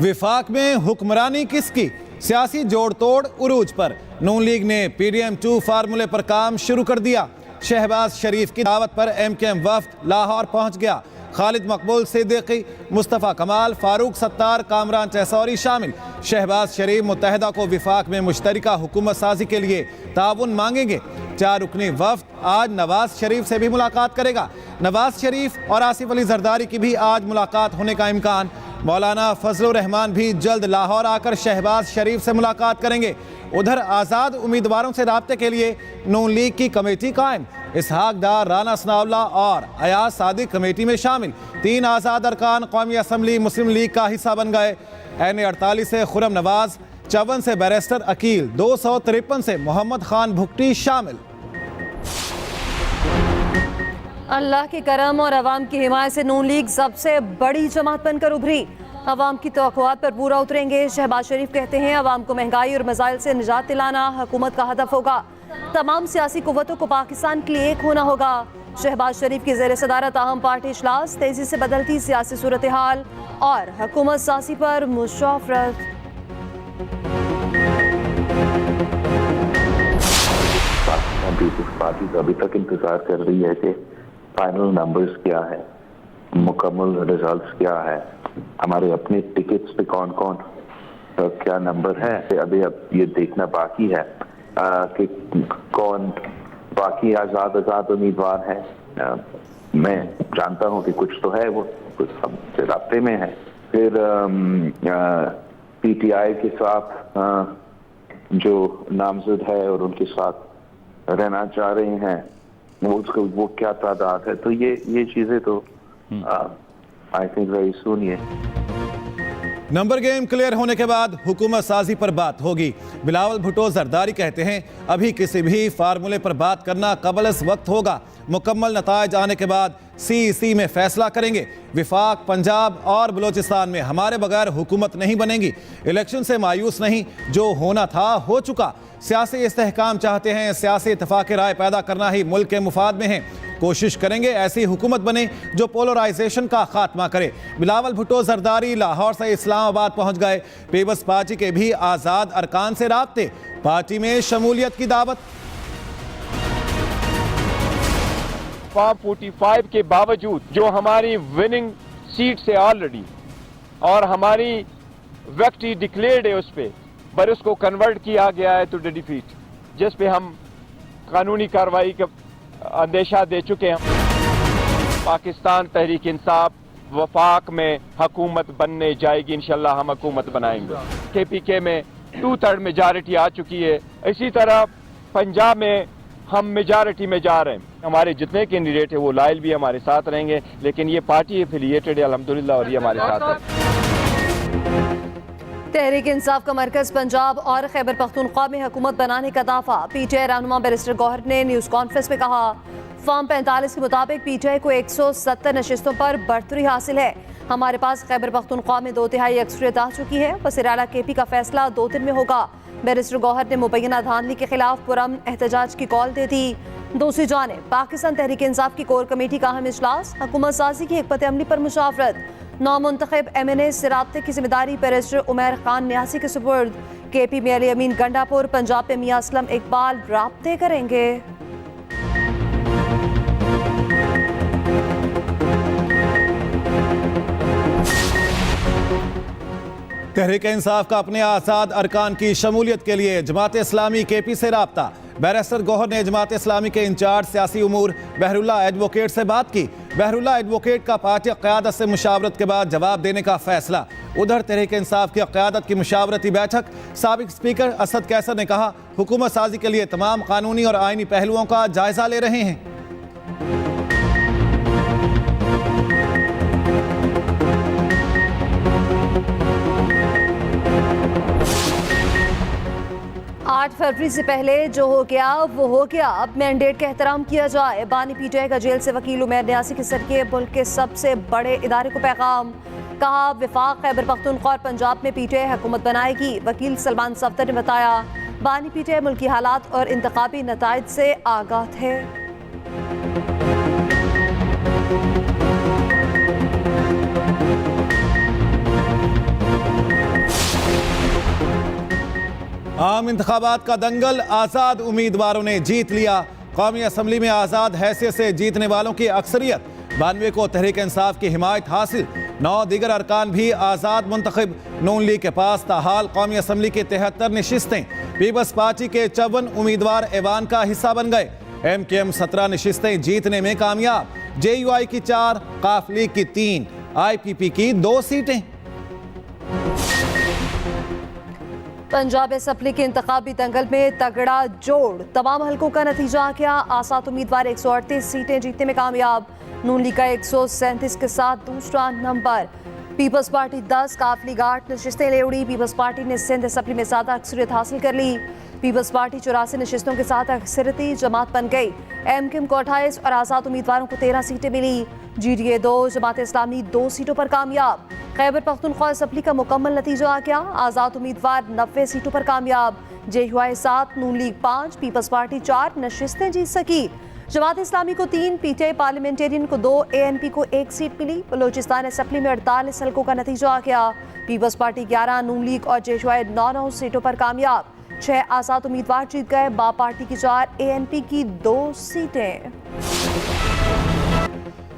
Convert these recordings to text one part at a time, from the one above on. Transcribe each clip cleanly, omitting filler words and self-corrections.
विफाक में हुक्मरानी किसकी? सियासी जोड़ तोड़ उरूज पर। नून लीग ने PDM-2 फार्मूले पर काम शुरू कर दिया। शहबाज शरीफ की दावत पर MKM वफ्द लाहौर पहुंच गया। खालिद मकबूल सिद्दीकी, मुस्तफ़ा कमाल, फारूक सत्तार, कामरान चहसौरी शामिल। शहबाज शरीफ मुत्तहिदा को विफाक में मुश्तरिका हुकूमत साजी के लिए ताउन मांगेंगे। 4 रुकनी वफ्द आज नवाज शरीफ से भी मुलाकात करेगा। नवाज शरीफ और आसिफ अली जरदारी की भी आज मुलाकात होने का इम्कान। मौलाना फजलुर रहमान भी जल्द लाहौर आकर शहबाज शरीफ से मुलाकात करेंगे। उधर आज़ाद उम्मीदवारों से राब्ते के लिए नून लीग की कमेटी कायम। इसहाक डार, राना सनाउल्लाह और अयाज सादिक कमेटी में शामिल। 3 आज़ाद अरकान कौमी असम्बली मुस्लिम लीग का हिस्सा बन गए। NA-48 से खुरम नवाज, 54 से बैरिस्टर अकील, 253 से मोहम्मद खान भुट्टी शामिल। अल्लाह के करम और अवाम की हिमायत से नून लीग सबसे बड़ी जमात बनकर उभरी। अवाम की तवक्कुआत पर पूरा उतरेंगे। शहबाज शरीफ कहते हैं अवाम को महंगाई और मसाइल से निजात दिलाना हुकूमत का हदफ होगा। तमाम सियासी कुव्वतों को पाकिस्तान के लिए एक होना होगा। शहबाज शरीफ की ज़ेर सदारत अहम पार्टी इजलास, तेजी से बदलती सियासी सूरत हाल और हुकूमत साजी पर मुशावरत। पार्टी अभी तक इंतजार कर रही है कि फाइनल नंबर्स क्या है, मुकम्मल रिजल्ट्स क्या है, हमारे अपने टिकट्स पे कौन कौन क्या नंबर है। अभी अब ये देखना बाकी है कि कौन बाकी आज़ाद उम्मीदवार है। मैं जानता हूँ कि कुछ तो है, वो कुछ हमसे रास्ते में है। फिर PTI के साथ जो नामजद है और उनके साथ रहना चाह रहे हैं वो क्या तादाद है। तो ये चीजें तो आई थिंक वेरी सून ये नंबर गेम क्लियर होने के बाद हुकूमत साजी पर बात होगी। बिलावल भुट्टो जरदारी कहते हैं अभी किसी भी फार्मूले पर बात करना कबल वक्त होगा। मुकम्मल नताइज आने के बाद CEC में फैसला करेंगे। विफाक, पंजाब और बलोचिस्तान में हमारे बगैर हुकूमत नहीं बनेगी। इलेक्शन से मायूस नहीं, जो होना था हो चुका। सियासी इस्तेहकाम चाहते हैं, सियासी इत्तेफाक राय पैदा करना ही मुल्क के मुफाद में है। कोशिश करेंगे ऐसी हुकूमत बने जो पोलराइजेशन का खात्मा करे। बिलावल भुट्टो जरदारी लाहौर से इस्लामाबाद पहुंच गए। पीपल्स पार्टी के भी आज़ाद अरकान से राब्ते, पार्टी में शमूलियत की दावत। फॉर्म 45 के बावजूद जो हमारी विनिंग सीट से ऑलरेडी और हमारी विक्ट्री डिक्लेयर्ड है उस पर उसको कन्वर्ट किया गया है टू डिफीट, जिस पे हम कानूनी कार्रवाई का अंदेशा दे चुके हैं। पाकिस्तान तहरीक इंसाफ वफाक में हुकूमत बनने जाएगी, इंशाल्लाह हम हुकूमत बनाएंगे। KPK में 2/3 मेजॉरिटी आ चुकी है। इसी तरह पंजाब में हम मेजॉरिटी में जा रहे हैं। हमारे जितने कैंडिडेट है वो लायल भी हमारे साथ रहेंगे, लेकिन ये पार्टी एफिलिएटेड है अल्हम्दुलिल्लाह और ये हमारे साथ है। तहरीक इंसाफ का मरकज पंजाब और खैबर पख्तूनख्वा में हुकूमत बनाने का दावा। PTI रहनुमा बैरिस्टर गौहर ने न्यूज़ कॉन्फ्रेंस में कहा फॉर्म 45 के मुताबिक PTI को 170 नशिस्तों पर बढ़तरी हासिल है। हमारे पास खैबर पख्तूनख्वा में 2/3 अक्सरियत आ चुकी है। वज़ीर-ए-आला KP का फैसला 2 दिन में होगा। बैरिस्टर गौहर ने मुबैना धांधली के खिलाफ पुरअमन एहतजाज की कॉल दे दी। दूसरी जानिब पाकिस्तान तहरीक इंसाफ की कोर कमेटी का अहम इजलास, हुकूमत साजी की हिकमत अमली पर मुशावरत। नौमुंतखब MNA से राब्ते की जिम्मेदारी बैरिस्टर उमैर खान न्यासी के सुपुर्द। KP में अली अमीन गंडापुर, पंजाब में मियां असलम इकबाल राब्ते करेंगे। तहरीक इंसाफ का अपने आज़ाद अरकान की शमूलियत के लिए जमात इस्लामी KP से राब्ता। बैरिस्टर गौहर ने जमात इस्लामी के इंचार्ज सियासी उमूर बहरुल्लाह एडवोकेट से बात की। बहरुल्लाह एडवोकेट का पार्टी क़यादत से मुशावरत के बाद जवाब देने का फैसला। उधर तहरीक इंसाफ की क़यादत की मुशावरती बैठक, साबिक स्पीकर असद कैसर ने कहा हुकूमत साजी के लिए तमाम कानूनी और आइनी पहलुओं का जायजा ले रहे हैं। 8 फरवरी से पहले जो हो गया वो हो गया। अब मैंडेट का एहतराम किया जाए। बानी PTI का जेल से वकील उमैर न्यासी के सदके मुल्क के सबसे बड़े इदारे को पैगाम। कहा विफाक खैबर पख्तूनख्वा और पंजाब में PTI हुकूमत बनाएगी। वकील सलमान सफ्दर ने बताया बानी PTI मुल्की हालात और इंतखाबी नताइज से आगाह है। आम इंतखाबात का दंगल, आज़ाद उम्मीदवारों ने जीत लिया। कौमी असम्बली में आज़ाद हैसियत से जीतने वालों की अक्सरियत, 92 को तहरीक इंसाफ की हिमायत हासिल। 9 दीगर अरकान भी आज़ाद मुंतखब। नून लीग के पास ताहाल कौमी असम्बली की 73 नशिस्तें। पीपल्स पार्टी के 54 उम्मीदवार ऐवान का हिस्सा बन गए। MKM 17 नशिस्तें जीतने में कामयाब। JUI की 4, काफ लीग की 3, IPP की 2 सीटें। पंजाब असम्बली के इंतखाबी दंगल में तगड़ा जोड़, तमाम हलकों का नतीजा क्या? आज़ाद उम्मीदवार 138 सीटें जीतने में कामयाब। नून लीग का 137 के साथ दूसरा नंबर। पीपल्स पार्टी 10, काफ लीग 8 नशिस्तें ले उड़ी। पीपल्स पार्टी ने सिंध असम्बली में ज़्यादा अक्सरियत हासिल कर ली। पीपल्स पार्टी 84 नशिस्तों के साथ अक्सरती जमात बन गई। MKM को 28 और आज़ाद उम्मीदवारों को 13 सीटें मिली। GDA 2, जमात इस्लामी 2 सीटों पर कामयाब। खैबर पख्तूनख्वा असम्बली का मुकम्मल नतीजा आ गया। आज़ाद उम्मीदवार 90 सीटों पर कामयाब। JUI 7, नून लीग 5, पीपल्स पार्टी 4 नशिस्तें जीत सकी। जमात इस्लामी को 3, PTI पार्लियामेंटेरियन को 2, ANP को 1 सीट मिली। बलोचिस्तान असम्बली में 48 हलकों का नतीजा आ गया। पीपल्स पार्टी 11, नून लीग और JUI 9 सीटों पर कामयाब। 6 आज़ाद उम्मीदवार जीत गए। बा पार्टी की 4, ANP की 2 सीटें।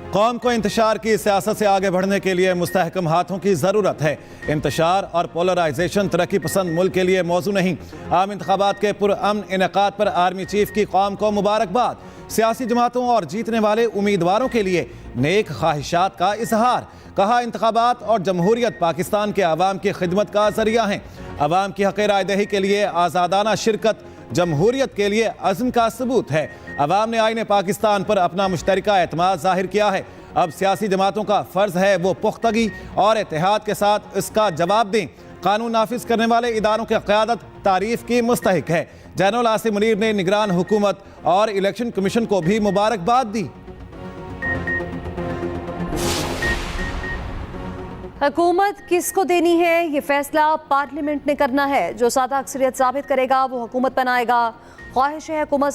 कौम को इंतशार की सियासत से आगे बढ़ने के लिए मुस्तहकम हाथों की ज़रूरत है। इंतशार और पोलराइजेशन तरक्की पसंद मुल्क के लिए मौजू नहीं। आम इंतखाबात के पुरअमन इनेकाद पर आर्मी चीफ की कौम को मुबारकबाद। सियासी जमातों और जीतने वाले उम्मीदवारों के लिए नेक ख्वाहिशात का इजहार। कहा, इंतखाबात और जमहूरियत पाकिस्तान के अवाम की खिदमत का जरिया हैं। अवाम की हक़ रायदही के लिए आज़ादाना शिरकत जमहूरियत के लिए अज़्म का सबूत है। अवाम ने आईने पाकिस्तान पर अपना मुश्तरका एतमाद जाहिर किया है। अब सियासी जमातों का फ़र्ज़ है वो पुख्तगी और इत्तेहाद के साथ इसका जवाब दें। कानून नाफिज करने वाले इदारों की क़यादत तारीफ़ की मुस्तहिक है। जनरल आसिम मुनीर ने निगरान हुकूमत और इलेक्शन कमीशन को भी मुबारकबाद दी। हुकूमत किसको देनी है, ये फैसला पार्लियामेंट ने करना है। जो सादा अक्सरियत साबित करेगा वो हुकूमत बनाएगा। ख्वाहिश है हुकूमत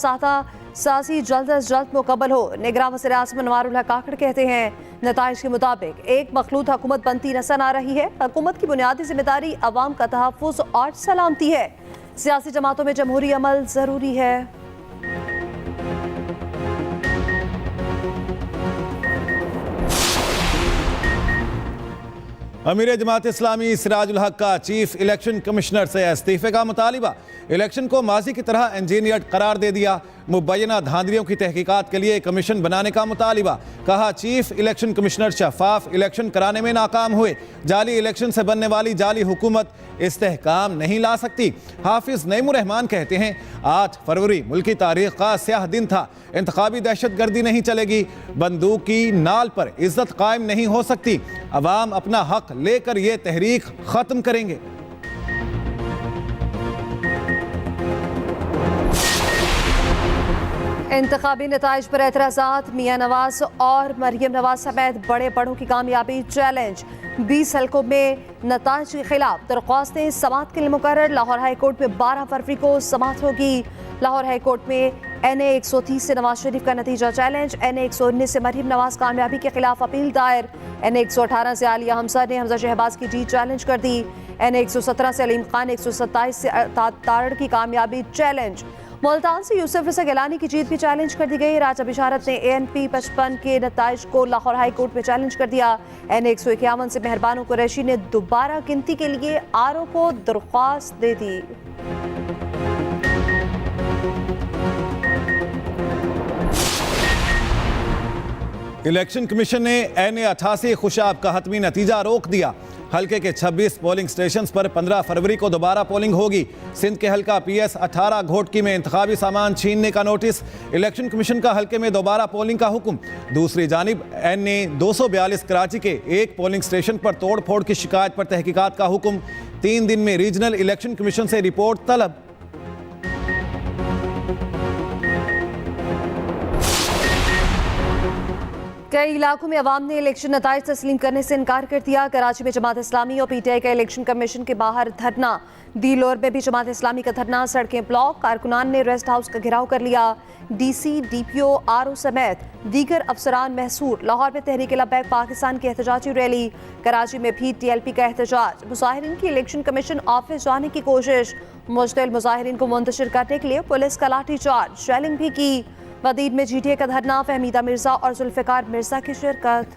साजी जल्द अज जल्द मुकम्मल हो। निगरान वज़ीर आज़म अनवारुल हक काकड़ कहते हैं, नताइज के मुताबिक एक मखलूत हुकूमत बनती नजर आ रही है। हुकूमत की बुनियादी जिम्मेदारी अवाम का तहफ़्फ़ुज़ और सलामती है। सियासी जमातों में जमहूरी अमल ज़रूरी है। अमीर जमात इस्लामी सिराजुल हक का चीफ इलेक्शन कमिश्नर से इस्तीफे का मुतालिबा। इलेक्शन को माजी की तरह इंजीनियर्ड करार दे दिया। मुबैना धांधलियों की तहकीकात के लिए कमीशन बनाने का मुतालिबा। कहा, चीफ इलेक्शन कमिश्नर शफाफ इलेक्शन कराने में नाकाम हुए। जाली इलेक्शन से बनने वाली जाली हुकूमत इस्तेहकाम नहीं ला सकती। हाफिज नईमुर रहमान कहते हैं, 8 फरवरी मुल्की तारीख का स्याह दिन था। इंतखाबी दहशतगर्दी नहीं चलेगी। बंदूक की नाल पर इज्जत कायम नहीं हो सकती। अवाम अपना हक लेकर ये तहरीक खत्म करेंगे। इंतखाबी नताइज पर एतराज़ात। मियां नवाज और मरियम नवाज समेत बड़े बड़ों की कामयाबी चैलेंज। 20 हलकों में नताइज के खिलाफ दरख्वास्तें समाअत के लिए मुकर्रर। लाहौर हाई कोर्ट में 12 फरवरी को समाअत होगी। लाहौर हाई कोर्ट में NA 130 से नवाज शरीफ का नतीजा चैलेंज। NA 119 से मरियम नवाज कामयाबी के खिलाफ अपील दायर। NA 118 से आलिया हमजा ने हमजा शहबाज की जीत चैलेंज कर दी। NA 117 से अलीम खान, 127 से तारड़ की कामयाबी चैलेंज। मुल्तान से यूसुफ रज़ा गिलानी की जीत भी चैलेंज कर दी गई। राजा बिशारत ने ANP 55 के नताइज को लाहौर हाई कोर्ट में चैलेंज कर दिया। NA 151 से मेहरबानो कुरैशी ने दोबारा गिनती के लिए RO को दरख्वास्त दे दी। इलेक्शन कमीशन ने NA 88 खुशाब का हतमी नतीजा रोक दिया। हल्के के 26 पोलिंग स्टेशन पर 15 फरवरी को दोबारा पोलिंग होगी। सिंध के हल्का PS 18 घोटकी में इंतखाबी सामान छीनने का नोटिस। इलेक्शन कमीशन का हल्के में दोबारा पोलिंग का हुक्म। दूसरी जानिब NA 242 कराची के एक पोलिंग स्टेशन पर तोड़ फोड़ की शिकायत पर तहकीकात का हुक्म। 3 दिन में रीजनल इलेक्शन कमीशन से रिपोर्ट तलब। कई इलाकों में अवाम ने इलेक्शन नताइज तस्लीम करने से इनकार कर दिया। कराची में जमात इस्लामी और PTI का इलेक्शन कमीशन के बाहर धरना। दीलोर में भी जमात इस्लामी का धरना, सड़कें ब्लॉक। कारकुनान ने रेस्ट हाउस का घेराव कर लिया। DC, DPO, RO समेत दीगर अफसरान महसूर। लाहौर में तहरीक लब्बैक पाकिस्तान की एहतजाजी रैली। कराची में भी TLP का एहतजाज। मुजाहिरीन की इलेक्शन कमीशन ऑफिस जाने की कोशिश। मुश्तिल मुजाहिरीन को मुंतशिर करने के लिए पुलिस का लाठीचार्ज, शेलिंग भी की। वदीद में जीटीए का धरना, फहमीदा मिर्जा और जुल्फिकार मिर्जा की शिरकत।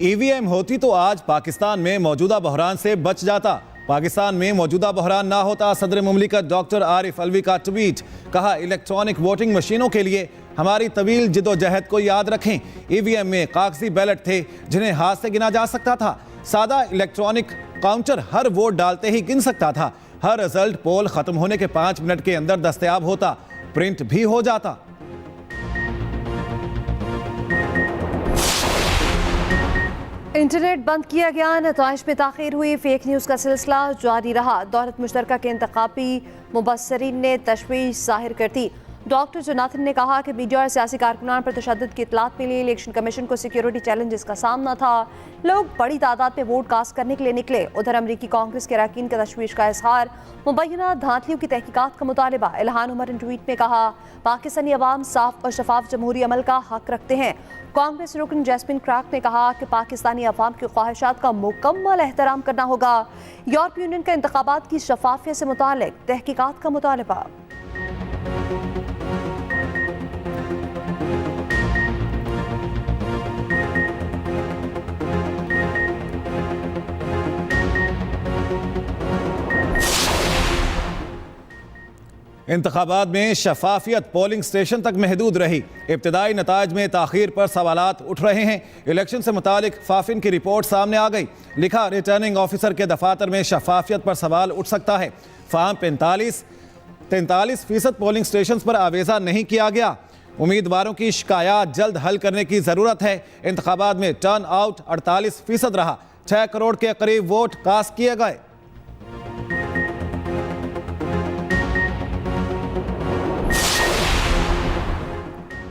ईवीएम होती तो आज पाकिस्तान में मौजूदा बहरान से बच जाता। पाकिस्तान में मौजूदा बहरान ना होता। सदर मुमलिकत डॉक्टर आरिफ अलवी का ट्वीट, कहा इलेक्ट्रॉनिक वोटिंग मशीनों के लिए हमारी तवील जिदोजहद को याद रखें। ईवीएम में कागजी बैलेट थे जिन्हें हाथ से गिना जा सकता था। सादा इलेक्ट्रॉनिक काउंटर हर वोट डालते ही गिन सकता था। हर रिजल्ट पोल खत्म होने के 5 मिनट के अंदर दस्तयाब होता, प्रिंट भी हो जाता। इंटरनेट बंद किया गया, नताइज में ताखीर हुई, फेक न्यूज़ का सिलसिला जारी रहा। दौलत मुश्तरका के इंतखाबी मुबस्सरीन ने तशवीश जाहिर कर दी। डॉक्टर जोनाथन ने कहा कि मीडिया और सियासी कारकुनान पर तशद्दुद की इतलात मिली। इलेक्शन कमीशन को सिक्योरिटी चैलेंजेस का सामना था। लोग बड़ी तादाद में वोट कास्ट करने के लिए निकले। उधर अमरीकी कांग्रेस के अरकान का तशवीश का इजहार, मुबैना धांधलियों की तहकीकात का मुतालबा। इल्हान उमर ने ट्वीट में कहा, पाकिस्तानी अवाम साफ और शफाफ जमहूरी अमल का हक रखते हैं। कांग्रेस रुकन जैस्मिन क्राक ने कहा कि पाकिस्तानी अवाम की ख्वाहिशात का मुकम्मल एहतराम करना होगा। यूरोपीय यूनियन का इंतखाबात की शफाफियत से मुतालिक तहकीकात का मुतालबा। इंतखाबात में शफाफियत पोलिंग स्टेशन तक महदूद रही। इब्तदाई नताज में ताखीर पर सवालात उठ रहे हैं। इलेक्शन से मुतालिक फाफिन की रिपोर्ट सामने आ गई। लिखा, रिटर्निंग ऑफिसर के दफातर में शफाफियत पर सवाल उठ सकता है। फार्म 43% पोलिंग स्टेशन पर आवेजा नहीं किया गया। उम्मीदवारों की शिकायत जल्द हल करने की ज़रूरत है। इंतखाबात में टर्न आउट 48% रहा। 6 करोड़ के करीब वोट कास्ट किए गए।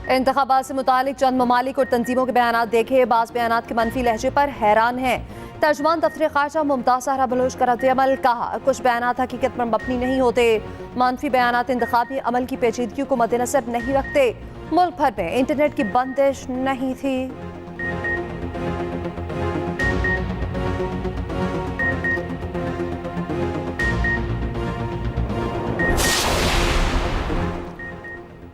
इंतखाबात से मुतालिक चंद ममालिक और तंजीमों के बयान देखे। बाज़ बयान के मनफी लहजे पर हैरान हैं। तर्जुमान दफ्तर खारजा मुमताज़ सहरा बलोच का रद्द-ए-अमल, कहा कुछ बयान हकीकत पर मबनी नहीं होते। मनफी बयान इंतखाबी अमल की पेचीदगियों को मद्देनजर नहीं रखते। मुल्क भर में इंटरनेट की बंदिश नहीं थी।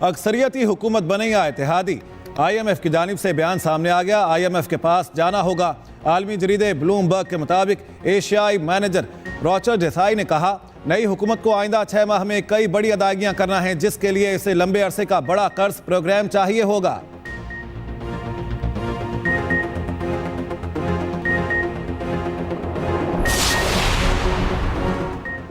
अक्सरियती हुकूमत बनेगा इत्तेहादी। IMF की जानिब से बयान सामने आ गया। IMF के पास जाना होगा। आलमी जरीदे ब्लूमबर्ग के मुताबिक एशियाई मैनेजर रॉचर डेसाई ने कहा, नई हुकूमत को आइंदा 6 माह में कई बड़ी अदायगियां करना है, जिसके लिए इसे लंबे अरसे का बड़ा कर्ज प्रोग्राम चाहिए होगा।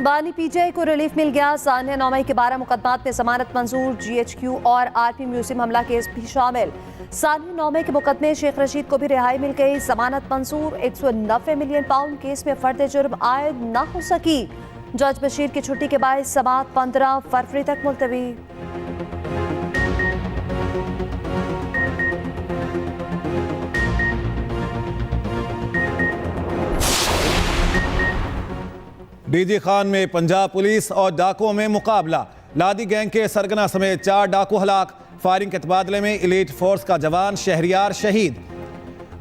बानी पीटीआई को रिलीफ मिल गया। सानिया नौमई के 12 मुकदमात में जमानत मंजूर। GHQ और RP म्यूजियम हमला केस भी शामिल। सानिया नौमई के मुकदमे शेख रशीद को भी रिहाई मिल गई। जमानत मंजूर। 190 मिलियन पाउंड केस में फर्द जुर्म आयद न हो सकी। जज बशीर की छुट्टी के बाद समाअत 15 फरवरी तक मुलतवी। डीजी खान में पंजाब पुलिस और डाकुओं में मुकाबला। लादी गैंग के सरगना समेत 4 डाकू हलाक। फायरिंग के तबादले में एलीट फोर्स का जवान शहरियार शहीद।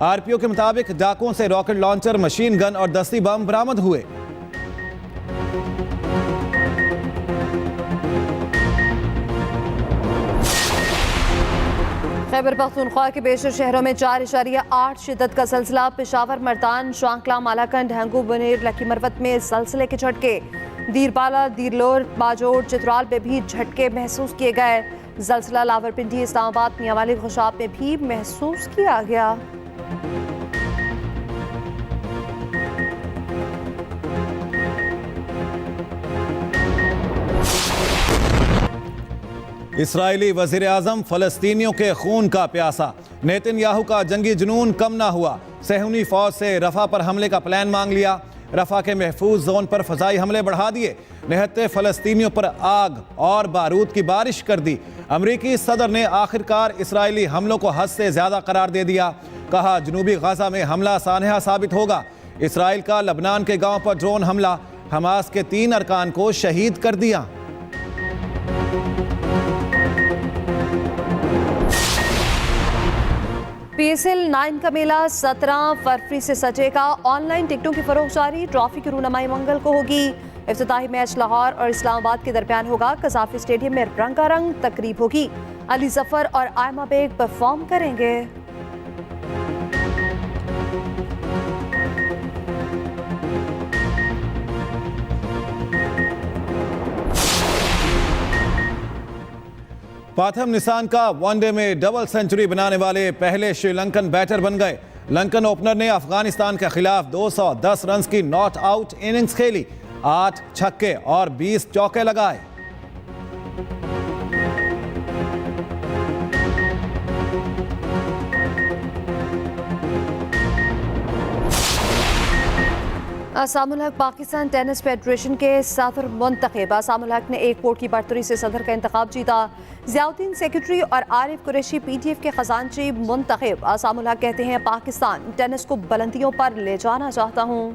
RPO के मुताबिक डाकुओं से रॉकेट लॉन्चर, मशीन गन और दस्ती बम बरामद हुए। खैबर पख्तूनख्वा के बेशर शहरों में 4.8 शिद्दत का ज़लज़ला। पेशावर, मर्दान, शांकला, मालाकंड, हंगू, बुनेर, लकी मरवत में ज़लज़ले के झटके। दीरबाला, दीरलोर, बाजोड़, चित्राल में भी झटके महसूस किए गए। ज़लज़ला लावरपिंडी, इस्लामाबाद, मियांवाली, खुशाब में भी महसूस किया गया। इसराइली वज़ीर आज़म फ़लस्तीनियों के खून का प्यासा। नेतन्याहू का जंगी जुनून कम ना हुआ। सहूनी फौज से रफ़ा पर हमले का प्लान मांग लिया। रफ़ा के महफूज जोन पर फ़ज़ाई हमले बढ़ा दिए। निहत्ते फ़लस्तीनियों पर आग और बारूद की बारिश कर दी। अमरीकी सदर ने आखिरकार इसराइली हमलों को हद से ज़्यादा करार दे दिया। कहा, जनूबी गाज़ा में हमला सानहा साबित होगा। इसराइल का लबनान के गाँव पर ड्रोन हमला, हमास के 3 अरकान को शहीद कर दिया। PSL 9 का मेला 17 फरवरी से सजेगा। ऑनलाइन टिकटों की फरोख्त जारी। ट्रॉफी की रूनमाई मंगल को होगी। इफ्तिताही मैच लाहौर और इस्लामाबाद के दरमियान होगा। कज़ाफी स्टेडियम में रंगारंग तकरीब होगी। अली जफर और आयमा बेग परफॉर्म करेंगे। पाथम निसान का वनडे में डबल सेंचुरी बनाने वाले पहले श्रीलंकन बैटर बन गए। लंकन ओपनर ने अफगानिस्तान के खिलाफ 210 रन की नॉट आउट इनिंग्स खेली। 8 छक्के और 20 चौके लगाए। असामुल हक पाकिस्तान टेनिस फेडरेशन के सदर मुंतखब। असामुल हक ने एक वोट की बढ़तरी से सदर का इंतखाब जीता। ज़ियाउद्दीन सेक्रेटरी और आरिफ कुरैशी PTF के खजानची मुंतखब। असामुल हक कहते हैं पाकिस्तान टेनिस को बुलंदियों पर ले जाना चाहता हूँ।